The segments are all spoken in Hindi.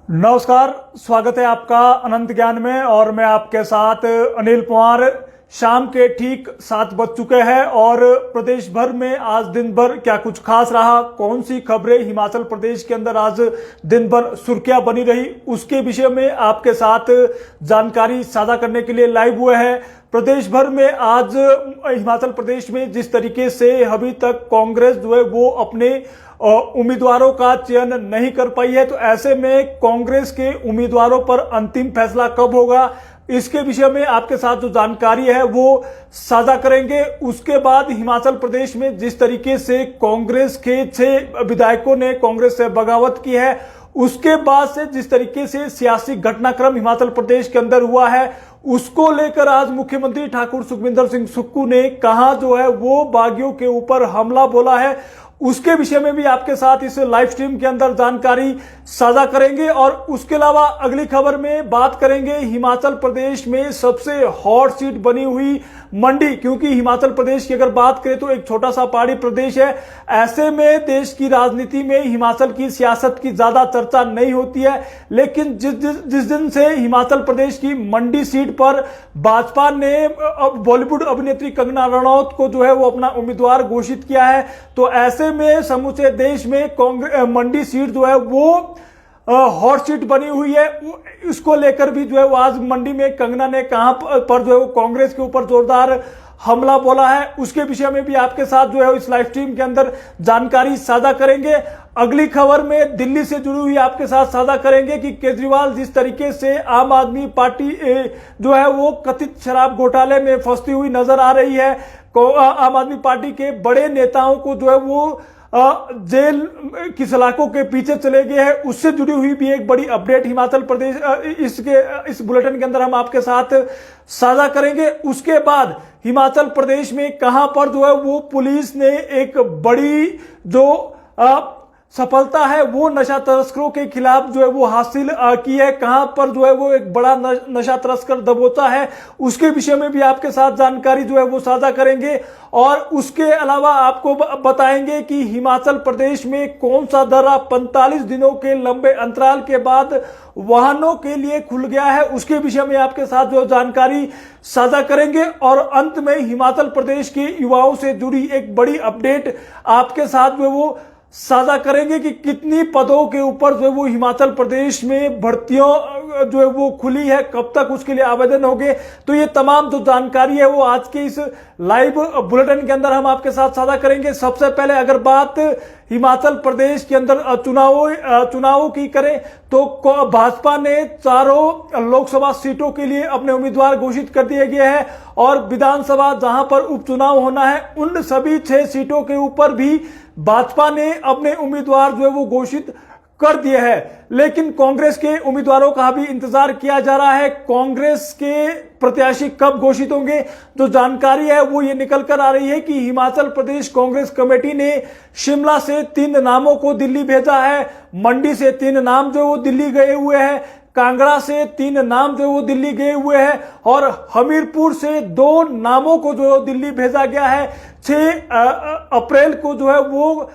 नमस्कार। स्वागत है आपका अनंत ज्ञान में और मैं आपके साथ अनिल पवार। शाम के ठीक 7 बज चुके हैं और प्रदेश भर में आज दिन भर क्या कुछ खास रहा, कौन सी खबरें हिमाचल प्रदेश के अंदर आज दिन भर सुर्खियां बनी रही, उसके विषय में आपके साथ जानकारी साझा करने के लिए लाइव हुए हैं। प्रदेश भर में आज हिमाचल प्रदेश में जिस तरीके से अभी तक कांग्रेस जो है वो अपने उम्मीदवारों का चयन नहीं कर पाई है, तो ऐसे में कांग्रेस के उम्मीदवारों पर अंतिम फैसला कब होगा, इसके विषय में आपके साथ जो जानकारी है वो साझा करेंगे। उसके बाद हिमाचल प्रदेश में जिस तरीके से कांग्रेस के 6 विधायकों ने कांग्रेस से बगावत की है, उसके बाद से जिस तरीके से सियासी घटनाक्रम हिमाचल प्रदेश के अंदर हुआ है, उसको लेकर आज मुख्यमंत्री ठाकुर सुखविंदर सिंह सुक्खू ने कहा जो है वो बागियों के ऊपर हमला बोला है, उसके विषय में भी आपके साथ इस लाइव स्ट्रीम के अंदर जानकारी साझा करेंगे। और उसके अलावा अगली खबर में बात करेंगे हिमाचल प्रदेश में सबसे हॉट सीट बनी हुई मंडी, क्योंकि हिमाचल प्रदेश की अगर बात करें तो एक छोटा सा पहाड़ी प्रदेश है। ऐसे में देश की राजनीति में हिमाचल की सियासत की ज्यादा चर्चा नहीं होती है, लेकिन जिस दिन से हिमाचल प्रदेश की मंडी सीट पर भाजपा ने बॉलीवुड अभिनेत्री कंगना रनौत को जो है वो अपना उम्मीदवार घोषित किया है, तो ऐसे में समूचे देश में कांग्रेस मंडी सीट जो है वो हॉट सीट बनी हुई है। इसको लेकर भी जो है वो आज मंडी में कंगना ने कहां पर जो है वो कांग्रेस के ऊपर जोरदार हमला बोला है, उसके विषय में भी आपके साथ जो है इस लाइव स्ट्रीम के अंदर जानकारी साझा करेंगे। अगली खबर में दिल्ली से जुड़ी हुई आपके साथ साझा करेंगे कि केजरीवाल जिस तरीके से आम आदमी पार्टी जो है वो कथित शराब घोटाले में फंसती हुई नजर आ रही है, आम आदमी पार्टी के बड़े नेताओं को जो है वो जेल की सलाखों के पीछे चले गए हैं, उससे जुड़ी हुई भी एक बड़ी अपडेट हिमाचल प्रदेश इस बुलेटिन के अंदर हम आपके साथ साझा करेंगे। उसके बाद हिमाचल प्रदेश में कहां पर जो है वो पुलिस ने एक बड़ी जो सफलता है वो नशा तस्करों के खिलाफ जो है वो हासिल की है, कहां पर जो है वो एक बड़ा नशा तस्कर दबोचा है, उसके विषय में भी आपके साथ जानकारी जो है वो साझा करेंगे। और उसके अलावा आपको बताएंगे कि हिमाचल प्रदेश में कौन सा दर्रा 45 दिनों के लंबे अंतराल के बाद वाहनों के लिए खुल गया है, उसके विषय में आपके साथ जो जानकारी साझा करेंगे। और अंत में हिमाचल प्रदेश के युवाओं से जुड़ी एक बड़ी अपडेट आपके साथ जो है वो साझा करेंगे कि कितनी पदों के ऊपर जो है वो हिमाचल प्रदेश में भर्तियों जो है वो खुली है, कब तक उसके लिए आवेदन होंगे, तो ये तमाम जो जानकारी है वो आज के इस लाइव बुलेटिन के अंदर हम आपके साथ साझा करेंगे। सबसे पहले अगर बात हिमाचल प्रदेश के अंदर चुनावों की करें तो भाजपा ने चारों लोकसभा सीटों के लिए अपने उम्मीदवार घोषित कर दिए गए हैं और विधानसभा जहां पर उपचुनाव होना है उन सभी 6 सीटों के ऊपर भी भाजपा ने अपने उम्मीदवार जो है वो घोषित कर दिए हैं, लेकिन कांग्रेस के उम्मीदवारों का भी इंतजार किया जा रहा है। कांग्रेस के प्रत्याशी कब घोषित होंगे, जो जानकारी है वो ये निकल कर आ रही है कि हिमाचल प्रदेश कांग्रेस कमेटी ने शिमला से 3 नामों को दिल्ली भेजा है, मंडी से 3 नाम जो वो दिल्ली गए हुए हैं, कांगड़ा से 3 नाम जो वो दिल्ली गए हुए हैं और हमीरपुर से 2 नामों को जो दिल्ली भेजा गया है। 6 अप्रैल को जो है वो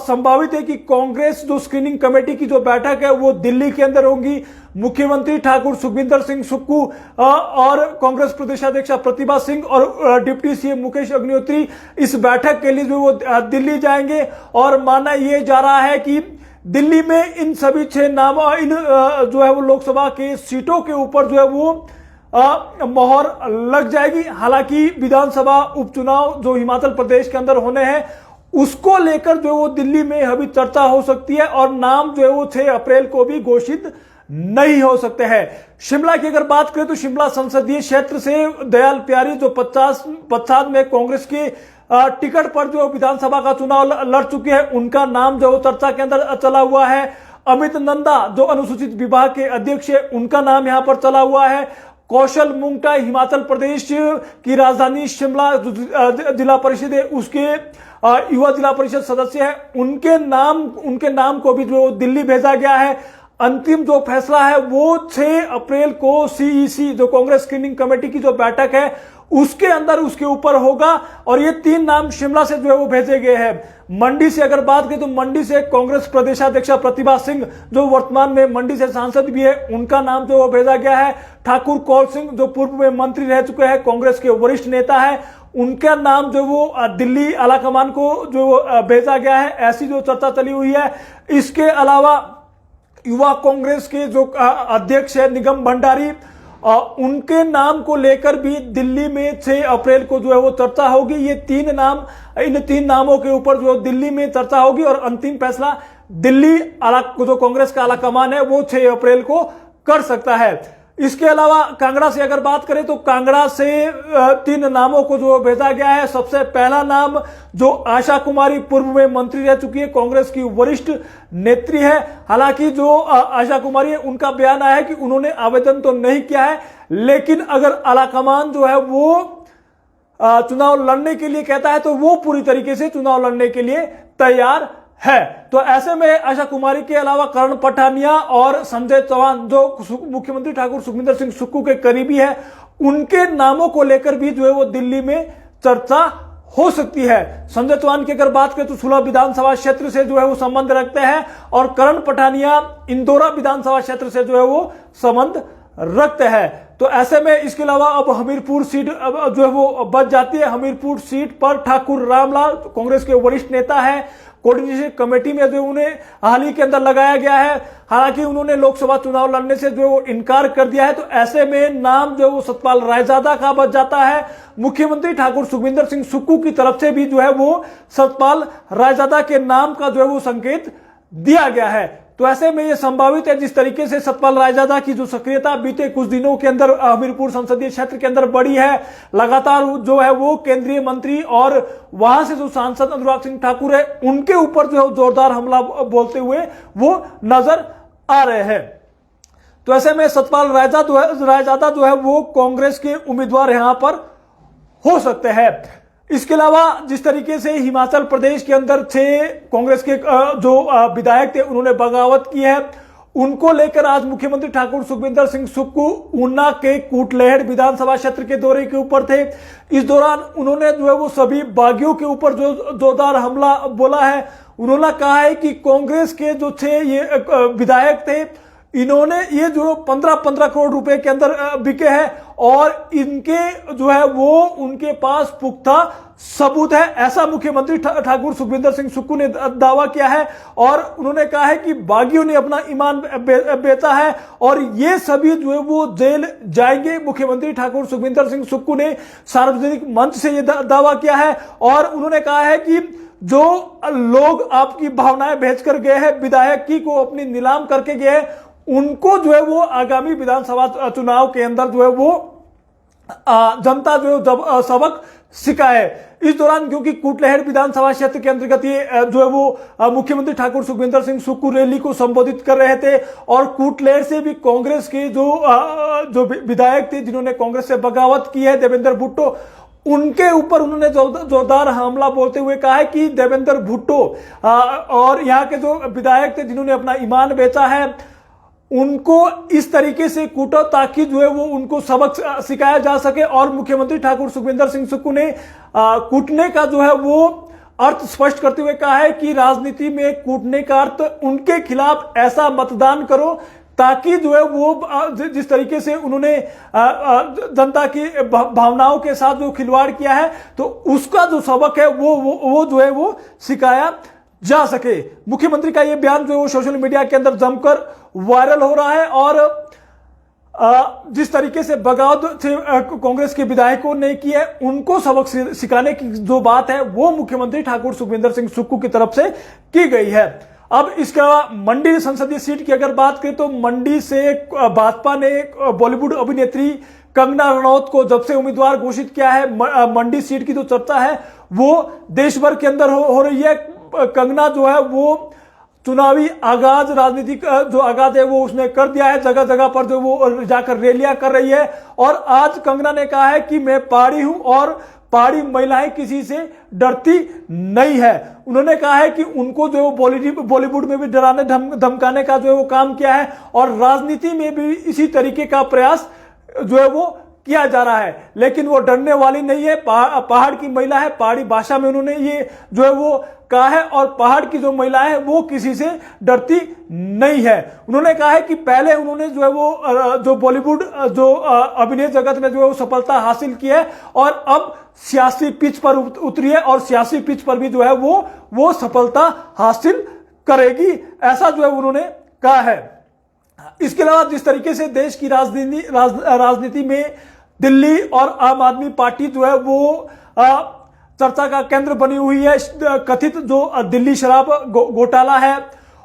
संभावित है कि कांग्रेस जो स्क्रीनिंग कमेटी की जो बैठक है वो दिल्ली के अंदर होगी। मुख्यमंत्री ठाकुर सुखविंदर सिंह सुक्खू और कांग्रेस प्रदेशाध्यक्ष प्रतिभा सिंह और डिप्टी सीएम मुकेश अग्निहोत्री इस बैठक के लिए जो वो दिल्ली जाएंगे और माना यह जा रहा है कि दिल्ली में इन सभी 6 नाम जो है वो लोकसभा के सीटों के ऊपर जो है वो मोहर लग जाएगी। हालांकि विधानसभा उपचुनाव जो हिमाचल प्रदेश के अंदर होने हैं उसको लेकर जो वो दिल्ली में अभी चर्चा हो सकती है और नाम जो है वो 6 अप्रैल को भी घोषित नहीं हो सकते हैं। शिमला की अगर बात करें तो शिमला संसदीय क्षेत्र से दयाल प्यारी जो 50 में कांग्रेस के टिकट पर जो विधानसभा का चुनाव लड़ चुके हैं, उनका नाम जो चर्चा के अंदर चला हुआ है। अमित नंदा जो अनुसूचित विभाग के अध्यक्ष है, उनका नाम यहां पर चला हुआ है। कौशल मुंगटा हिमाचल प्रदेश की राजधानी शिमला जिला परिषद है उसके युवा जिला परिषद सदस्य है, उनके नाम को भी जो दिल्ली भेजा गया है। अंतिम जो फैसला है वो 6 अप्रैल को सीईसी जो कांग्रेस स्क्रीनिंग कमेटी की जो बैठक है उसके अंदर उसके ऊपर होगा। और ये 3 नाम शिमला से जो है वो भेजे गए हैं। मंडी से अगर बात करें तो मंडी से कांग्रेस प्रदेशाध्यक्ष प्रतिभा सिंह जो वर्तमान में मंडी से सांसद भी है, उनका नाम जो वो भेजा गया है। ठाकुर कौल सिंह जो पूर्व में मंत्री रह चुके हैं, कांग्रेस के वरिष्ठ नेता है, उनका नाम जो वो दिल्ली आलाकमान को जो भेजा गया है, ऐसी जो चर्चा चली हुई है। इसके अलावा युवा कांग्रेस के जो अध्यक्ष है निगम भंडारी, उनके नाम को लेकर भी दिल्ली में 6 अप्रैल को जो है वो चर्चा होगी। ये 3 नाम, इन 3 नामों के ऊपर जो दिल्ली में चर्चा होगी और अंतिम फैसला दिल्ली जो कांग्रेस का आलाकमान है वो 6 अप्रैल को कर सकता है। इसके अलावा कांगड़ा से अगर बात करें तो कांगड़ा से 3 नामों को जो भेजा गया है। सबसे पहला नाम जो आशा कुमारी पूर्व में मंत्री रह चुकी है, कांग्रेस की वरिष्ठ नेत्री है। हालांकि जो आशा कुमारी है उनका बयान आया है कि उन्होंने आवेदन तो नहीं किया है, लेकिन अगर आलाकमान जो है वो चुनाव लड़ने के लिए कहता है तो वो पूरी तरीके से चुनाव लड़ने के लिए तैयार है। तो ऐसे में आशा कुमारी के अलावा करण पठानिया और संजय चौहान जो मुख्यमंत्री ठाकुर सुखविंदर सिंह सुक्खू के करीबी है, उनके नामों को लेकर भी जो है वो दिल्ली में चर्चा हो सकती है। संजय चौहान की अगर बात करें तो सुलह विधानसभा क्षेत्र से जो है वो संबंध रखते हैं और करण पठानिया इंदौरा विधानसभा क्षेत्र से जो है वो संबंध रखते हैं। तो ऐसे में इसके अलावा अब हमीरपुर सीट जो है वो बच जाती है। हमीरपुर सीट पर ठाकुर रामलाल कांग्रेस के वरिष्ठ नेता है, कोऑर्डिनेशन कमेटी में जो उन्हें हाल ही के अंदर लगाया गया है। हालांकि उन्होंने लोकसभा चुनाव लड़ने से जो वो इनकार कर दिया है। तो ऐसे में नाम जो वो सतपाल रायजादा का बच जाता है। मुख्यमंत्री ठाकुर सुखविंदर सिंह सुक्खू की तरफ से भी जो है वो सतपाल रायजादा के नाम का जो है वो संकेत दिया गया है। तो ऐसे में यह संभावित है जिस तरीके से सतपाल रायजादा की जो सक्रियता बीते कुछ दिनों के अंदर हमीरपुर संसदीय क्षेत्र के अंदर बढ़ी है, लगातार जो है वो केंद्रीय मंत्री और वहां से जो सांसद अनुराग सिंह ठाकुर है उनके ऊपर जो है जोरदार हमला बोलते हुए वो नजर आ रहे हैं। तो ऐसे में सतपाल रायजादा जो है वो कांग्रेस के उम्मीदवार यहां पर हो सकते हैं। इसके अलावा जिस तरीके से हिमाचल प्रदेश के अंदर 6 कांग्रेस के जो विधायक थे उन्होंने बगावत की है, उनको लेकर आज मुख्यमंत्री ठाकुर सुखविंदर सिंह सुक्खू ऊना के कुटलैहड़ विधानसभा क्षेत्र के दौरे के ऊपर थे। इस दौरान उन्होंने जो है वो सभी बागियों के ऊपर जो जोरदार हमला बोला है। उन्होंने कहा है कि कांग्रेस के जो 6 ये विधायक थे, इन्होंने ये जो 15-15 करोड़ रुपए के अंदर बिके हैं और इनके जो है वो उनके पास पुख्ता सबूत है, ऐसा मुख्यमंत्री ठाकुर सुखविंदर सिंह सुक्खू ने दावा किया है। और उन्होंने कहा है कि बागियों ने अपना ईमान बेचा है और ये सभी जो है वो जेल जाएंगे। मुख्यमंत्री ठाकुर सुखविंदर सिंह सुक्खू ने सार्वजनिक मंच से ये दावा किया है और उन्होंने कहा है कि जो लोग आपकी भावनाएं बेचकर गए हैं, विधायक की को अपनी नीलाम करके गए हैं, उनको जो है वो आगामी विधानसभा चुनाव के अंदर जो है वो जनता जो है सबक सिखाए। इस दौरान क्योंकि कुटलैहड़ विधानसभा क्षेत्र के अंतर्गत ये जो है वो मुख्यमंत्री ठाकुर सुखविंदर सिंह सुक्खू रैली को संबोधित कर रहे थे और कुटलैहड़ से भी कांग्रेस के जो विधायक थे जिन्होंने कांग्रेस से बगावत की है, देवेंद्र भुट्टो, उनके ऊपर उन्होंने जोरदार हमला बोलते हुए कहा है कि देवेंद्र भुट्टो और यहाँ के जो विधायक थे जिन्होंने अपना ईमान बेचा है, उनको इस तरीके से कूटा ताकि जो है वो उनको सबक सिखाया जा सके। और मुख्यमंत्री ठाकुर सुखविंदर सिंह सुक्खू ने कूटने का जो है वो अर्थ स्पष्ट करते हुए कहा है कि राजनीति में कूटने का अर्थ उनके खिलाफ ऐसा मतदान करो ताकि जो है वो जिस तरीके से उन्होंने जनता की भावनाओं के साथ जो खिलवाड़ किया है तो उसका जो सबक है वो जो है वो सिखाया जा सके। मुख्यमंत्री का ये बयान जो है वो सोशल मीडिया के अंदर जमकर वायरल हो रहा है और जिस तरीके से बगावत कांग्रेस के विधायकों ने की है उनको सबक सिखाने की जो बात है वो मुख्यमंत्री ठाकुर सुखविंदर सिंह सुक्खू की तरफ से की गई है। अब इसके अलावा मंडी संसदीय सीट की अगर बात करें तो मंडी से भाजपा ने बॉलीवुड अभिनेत्री कंगना रनौत को जब से उम्मीदवार घोषित किया है, मंडी सीट की जो चर्चा है वो देश भर के अंदर हो रही है। कंगना जो है वो चुनावी आगाज, राजनीतिक जो आगाज है वो उसने कर दिया है, जगह जगह पर जो वो जाकर रैलियां कर रही है। और आज कंगना ने कहा है कि मैं पहाड़ी हूं और पहाड़ी महिलाएं किसी से डरती नहीं है। उन्होंने कहा है कि उनको जो बॉलीवुड में भी डराने धमकाने का जो है वो काम किया है और राजनीति में भी इसी तरीके का प्रयास जो है वो किया जा रहा है। लेकिन वो डरने वाली नहीं है, पहाड़ की महिला है, पहाड़ी भाषा में उन्होंने ये जो है वो कहा है, और पहाड़ की जो महिला है वो किसी से डरती नहीं है। उन्होंने कहा है कि पहले उन्होंने जो है वो जो बॉलीवुड जो अभिनय जगत में जो है वो सफलता हासिल की है, और अब सियासी पिच पर उतरी है, और सियासी पिच पर भी जो है वो सफलता हासिल करेगी, ऐसा जो है उन्होंने कहा है। इसके अलावा जिस तरीके से देश की राजनीति में दिल्ली और आम आदमी पार्टी जो है वो चर्चा का केंद्र बनी हुई है, कथित जो दिल्ली शराब घोटाला है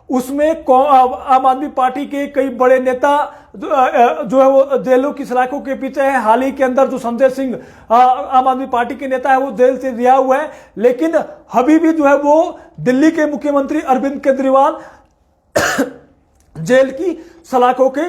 उसमें आम आदमी पार्टी के कई बड़े नेता जो है वो जेलों की सलाखों के पीछे है। हाल ही के अंदर जो संजय सिंह आम आदमी पार्टी के नेता है वो जेल से रिहा हुआ है, लेकिन अभी भी जो है वो दिल्ली के मुख्यमंत्री अरविंद केजरीवाल जेल की सलाखों के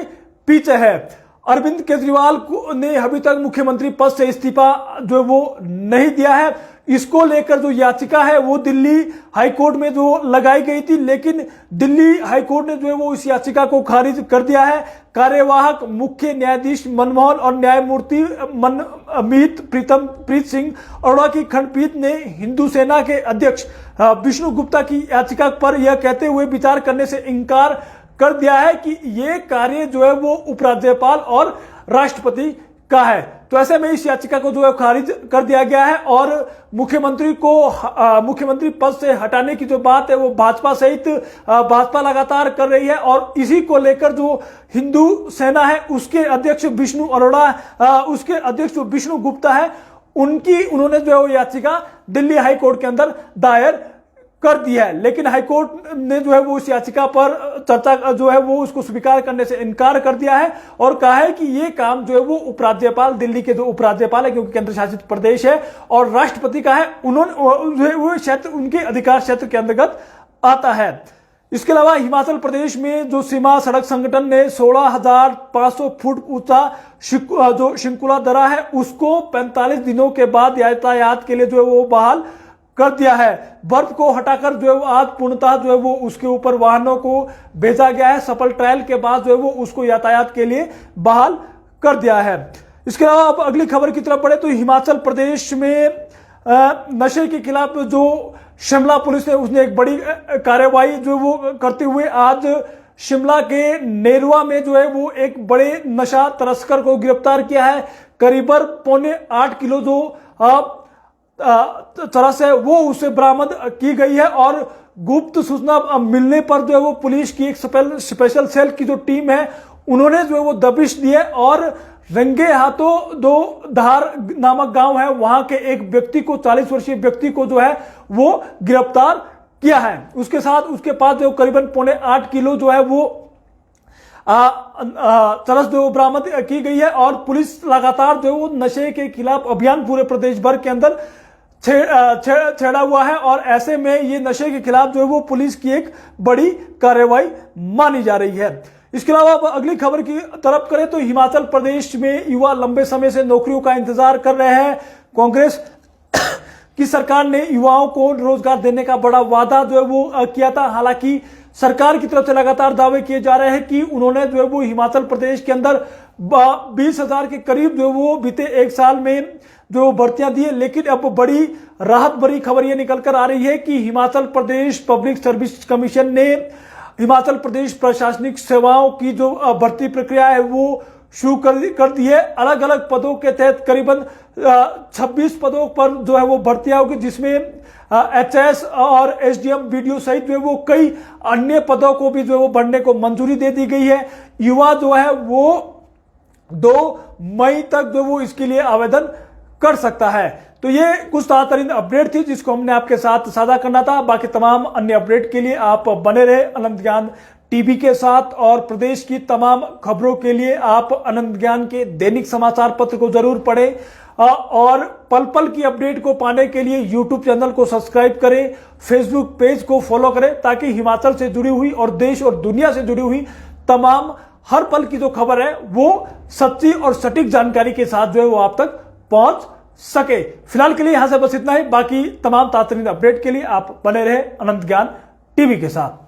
पीछे है। अरविंद केजरीवाल ने अभी तक मुख्यमंत्री पद से इस्तीफा जो वो नहीं दिया है। इसको लेकर जो याचिका है वो दिल्ली हाईकोर्ट में जो लगाई गई थी, लेकिन दिल्ली हाईकोर्ट ने जो है वो इस याचिका को खारिज कर दिया है। कार्यवाहक मुख्य न्यायाधीश मनमोहन और न्यायमूर्ति मनमीत प्रीत सिंह अरोड़ा की खंडपीठ ने हिंदू सेना के अध्यक्ष विष्णु गुप्ता की याचिका पर यह कहते हुए विचार करने से इनकार कर दिया है कि ये कार्य जो है वो उपराज्यपाल और राष्ट्रपति का है। तो ऐसे में इस याचिका को जो है खारिज कर दिया गया है, और मुख्यमंत्री को मुख्यमंत्री पद से हटाने की जो बात है वो भाजपा सहित भाजपा लगातार कर रही है, और इसी को लेकर जो हिंदू सेना है उसके अध्यक्ष विष्णु अरोड़ा, उसके अध्यक्ष जो विष्णु गुप्ता है, उन्होंने जो है वो याचिका दिल्ली हाईकोर्ट के अंदर दायर कर दिया है। लेकिन हाईकोर्ट ने जो है वो उस याचिका पर चर्चा जो है वो उसको स्वीकार करने से इनकार कर दिया है, और कहा है कि ये काम जो है वो उपराज्यपाल, दिल्ली के जो उपराज्यपाल है क्योंकि केंद्र शासित प्रदेश है, और राष्ट्रपति का है, उन्होंने वो क्षेत्र उनके अधिकार क्षेत्र के अंतर्गत आता है। इसके अलावा हिमाचल प्रदेश में जो सीमा सड़क संगठन ने 16,500 फुट ऊंचा जो शिंकुला दर्रा है उसको 45 दिनों के बाद यातायात के लिए जो है वो बहाल कर दिया है। बर्फ को हटाकर जो है वो आज पूर्णतः जो है वो उसके ऊपर वाहनों को भेजा गया है। सफल ट्रायल के बाद जो है वो उसको यातायात के लिए बहाल कर दिया है। इसके अलावा अब अगली खबर की तरफ बढ़े तो हिमाचल प्रदेश में नशे के खिलाफ जो शिमला पुलिस है उसने एक बड़ी कार्रवाई जो वो करते हुए आज शिमला के नेरुआ में जो है वो एक बड़े नशा तस्कर को गिरफ्तार किया है। करीबन 8.25 किलो जो चरस है वो उसे बरामद की गई है, और गुप्त सूचना मिलने पर जो है वो पुलिस की एक स्पेशल सेल की जो टीम है उन्होंने जो है वो दबिश दी है, और रंगे हाथों दो धार नामक गांव है वहां के एक व्यक्ति को 40 वर्षीय व्यक्ति को जो है वो गिरफ्तार किया है। उसके साथ उसके पास जो करीबन 8.25 किलो जो है वो चरस जो बरामद की गई है, और पुलिस लगातार जो वो नशे के खिलाफ अभियान पूरे प्रदेश भर के अंदर छेड़ा हुआ है, और ऐसे में ये नशे के खिलाफ जो है वो पुलिस की एक बड़ी कार्रवाई मानी जा रही है। इसके अलावा अगली खबर की तरफ करें तो हिमाचल प्रदेश में युवा लंबे समय से नौकरियों का इंतजार कर रहे हैं। कांग्रेस की सरकार ने युवाओं को रोजगार देने का बड़ा वादा जो है वो किया था। हालांकि सरकार की तरफ से लगातार दावे किए जा रहे हैं कि उन्होंने जो है वो हिमाचल प्रदेश के अंदर 20,000 के करीब जो वो बीते एक साल में जो भर्तियां दी है, लेकिन अब बड़ी राहत भरी खबर ये निकल कर आ रही है कि Himachal Pradesh public service commission ने हिमाचल प्रदेश प्रशासनिक सेवाओं की जो भर्ती प्रक्रिया है वो शुरू कर दी है। अलग अलग पदों के तहत करीबन 26 पदों पर जो है वो भर्तियां होगी, जिसमें एचएस और एसडीएम वीडियो सहित जो है वो कई अन्य पदों को भी जो है वो बढ़ने को मंजूरी दे दी गई है। युवा जो है वो 2 मई तक जो वो इसके लिए आवेदन कर सकता है। तो ये कुछ ताज़ा अपडेट थी जिसको हमने आपके साथ साझा करना था। बाकी तमाम अन्य अपडेट के लिए आप बने रहे अनंत ज्ञान टीवी के साथ, और प्रदेश की तमाम खबरों के लिए आप अनंत ज्ञान के दैनिक समाचार पत्र को जरूर पढ़ें, और पल पल की अपडेट को पाने के लिए यूट्यूब चैनल को सब्सक्राइब करें, फेसबुक पेज को फॉलो करें, ताकि हिमाचल से जुड़ी हुई और देश और दुनिया से जुड़ी हुई तमाम हर पल की जो खबर है वो सच्ची और सटीक जानकारी के साथ जो है वो आप तक पहुंच सके। फिलहाल के लिए यहां से बस इतना ही। बाकी तमाम ताजा अपडेट के लिए आप बने रहे अनंत ज्ञान टीवी के साथ।